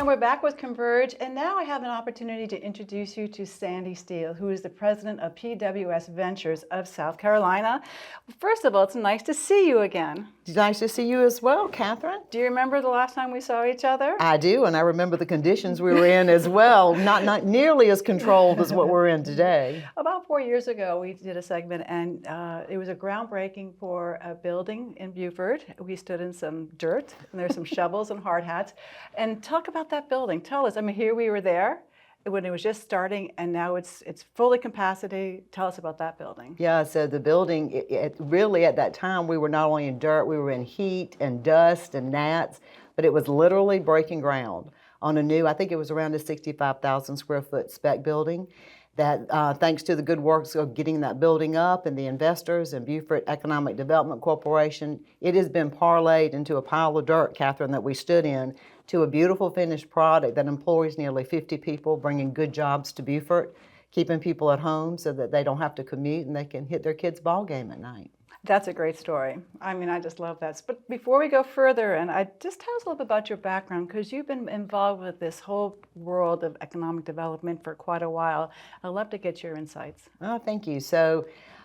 And we're back with Converge, and now I have an opportunity to introduce you to Sandy Steele, who is the president of PWS Ventures of South Carolina. First of all, it's nice to see you again. It's nice to see you as well, Kathryn. Do you remember the last time we saw each other? I do, and I remember the conditions we were in as well, not nearly as controlled as what we're in today. About 4 years ago, we did a segment, and it was a groundbreaking for a building in Beaufort. We stood in some dirt, and there's some shovels and hard hats. And talk about that building. Tell us, I mean, here we were there when it was just starting, and now it's fully capacity. Tell us about that building. Yeah, so the building, it really at that time, we were not only in dirt, we were in heat and dust and gnats, but it was literally breaking ground on a new, I think it was around a 65,000 square foot spec building that thanks to the good works of getting that building up and the investors and Beaufort Economic Development Corporation, it has been parlayed into a pile of dirt, Kathryn, that we stood in, to a beautiful finished product that employs nearly 50 people, bringing good jobs to Beaufort, keeping people at home so that they don't have to commute and they can hit their kids' ball game at night. That's a great story. I mean, I just love that. But before we go further, and just tell us a little bit about your background, because you've been involved with this whole world of economic development for quite a while. I'd love to get your insights. Oh, thank you. So,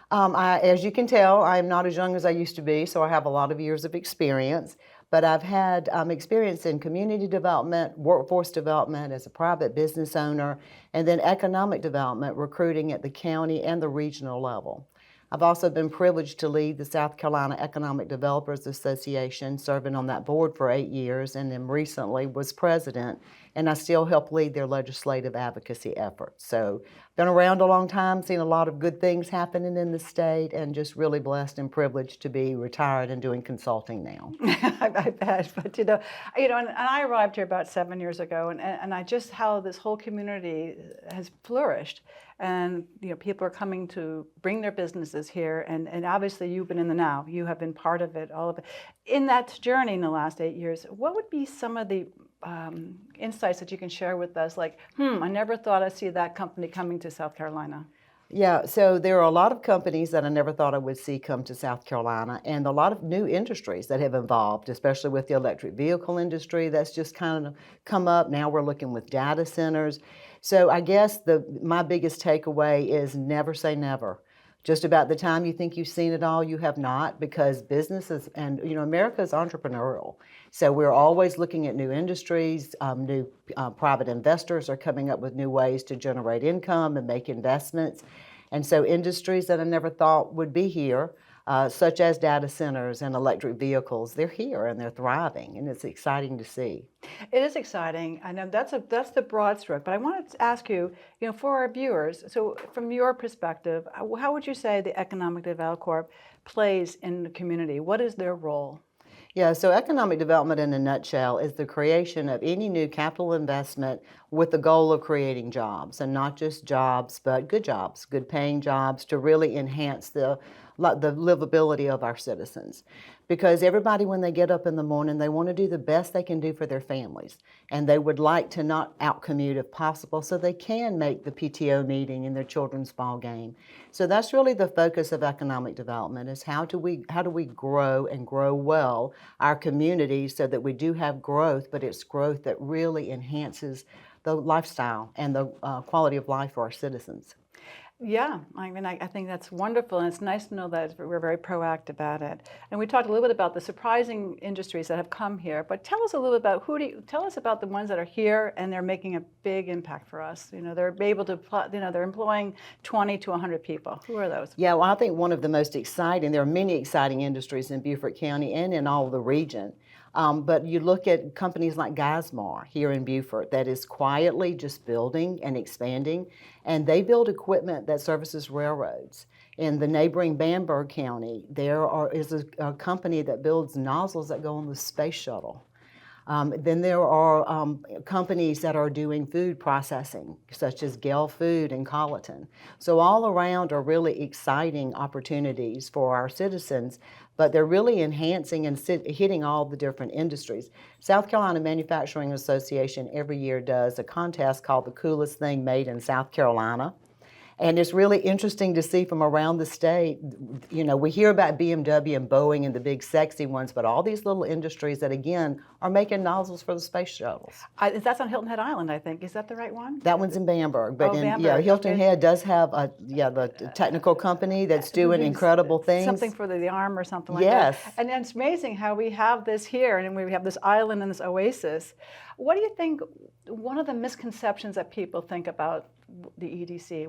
as you can tell, I am not as young as I used to be, so I have a lot of years of experience. But I've had experience in community development, workforce development as a private business owner, and then economic development, recruiting at the county and the regional level. I've also been privileged to lead the South Carolina Economic Developers Association, serving on that board for 8 years, and then recently was president, and I still help lead their legislative advocacy efforts. So, been around a long time, seen a lot of good things happening in the state, and just really blessed and privileged to be retired and doing consulting now. I bet, but and I arrived here about 7 years ago, and I just how this whole community has flourished. And people are coming to bring their businesses here, and obviously you've been in the now. You have been part of it, all of it. In that journey in the last 8 years, what would be some of the insights that you can share with us? Like, I never thought I'd see that company coming to South Carolina. Yeah, so there are a lot of companies that I never thought I would see come to South Carolina, and a lot of new industries that have evolved, especially with the electric vehicle industry that's just kind of come up. Now we're looking with data centers. So I guess my biggest takeaway is never say never. Just about the time you think you've seen it all, you have not, because businesses and America is entrepreneurial. So we're always looking at new industries. New private investors are coming up with new ways to generate income and make investments. And so industries that I never thought would be here, such as data centers and electric vehicles, they're here and they're thriving, and it's exciting to see. It is exciting. I know that's the broad stroke, but I wanted to ask you, for our viewers, so from your perspective, how would you say the Economic Development Corp plays in the community? What is their role? Yeah, so economic development in a nutshell is the creation of any new capital investment with the goal of creating jobs, and not just jobs, but good paying jobs to really enhance the livability of our citizens. Because everybody, when they get up in the morning, they want to do the best they can do for their families, and they would like to not outcommute if possible, so they can make the PTO meeting and their children's ball game. So that's really the focus of economic development: is how do we grow and grow well our communities so that we do have growth, but it's growth that really enhances the lifestyle and the quality of life for our citizens. Yeah, I mean, I think that's wonderful, and it's nice to know that we're very proactive about it. And we talked a little bit about the surprising industries that have come here, but tell us a little bit about tell us about the ones that are here and they're making a big impact for us. They're able to, they're employing 20 to 100 people. Who are those? Yeah, well, I think one of the most exciting, there are many exciting industries in Beaufort County and in all the region. But you look at companies like Geismar here in Beaufort that is quietly just building and expanding, and they build equipment that services railroads. In the neighboring Bamberg County, there is a company that builds nozzles that go on the space shuttle. Then there are companies that are doing food processing, such as Gale Food in Colleton. So all around are really exciting opportunities for our citizens, but they're really enhancing and hitting all the different industries. South Carolina Manufacturing Association every year does a contest called The Coolest Thing Made in South Carolina. And it's really interesting to see from around the state, you know, we hear about BMW and Boeing and the big sexy ones, but all these little industries that, again, are making nozzles for the space shuttles. That's on Hilton Head Island, I think. Is that the right one? That one's in Bamberg, but yeah, Bamberg, Hilton okay. Head does have the technical company that's doing incredible things. Something for the arm or something like Yes. that. And it's amazing how we have this here, and we have this island and this oasis. What do you think? One of the misconceptions that people think about the EDC,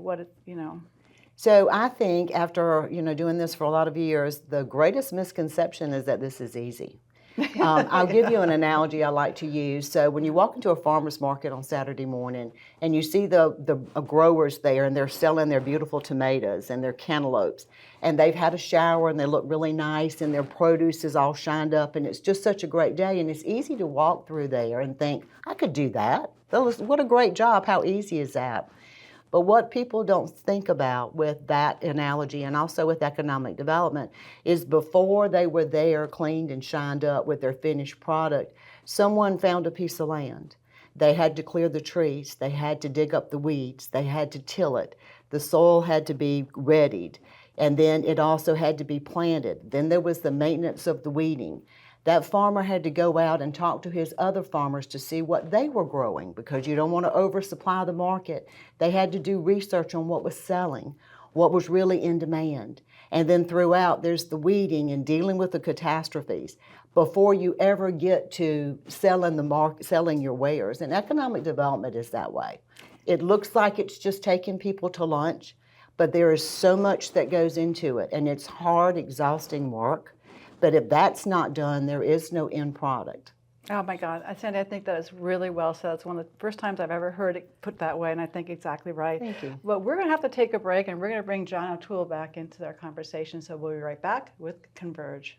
So I think after doing this for a lot of years, the greatest misconception is that this is easy. I'll give you an analogy I like to use. So when you walk into a farmer's market on Saturday morning and you see the growers there and they're selling their beautiful tomatoes and their cantaloupes, and they've had a shower and they look really nice and their produce is all shined up and it's just such a great day, and it's easy to walk through there and think, I could do that. What a great job. How easy is that? But what people don't think about with that analogy and also with economic development is before they were there cleaned and shined up with their finished product, someone found a piece of land. They had to clear the trees, they had to dig up the weeds, they had to till it, the soil had to be readied, and then it also had to be planted. Then there was the maintenance of the weeding. That farmer had to go out and talk to his other farmers to see what they were growing, because you don't want to oversupply the market. They had to do research on what was selling, what was really in demand. And then throughout, there's the weeding and dealing with the catastrophes before you ever get to selling your wares. And economic development is that way. It looks like it's just taking people to lunch, but there is so much that goes into it, and it's hard, exhausting work. But if that's not done, there is no end product. Oh my God, Sandy, I think that is really well said. It's one of the first times I've ever heard it put that way, and I think exactly right. Thank you. But we're going to have to take a break, and we're going to bring JOToole back into our conversation, so we'll be right back with Converge.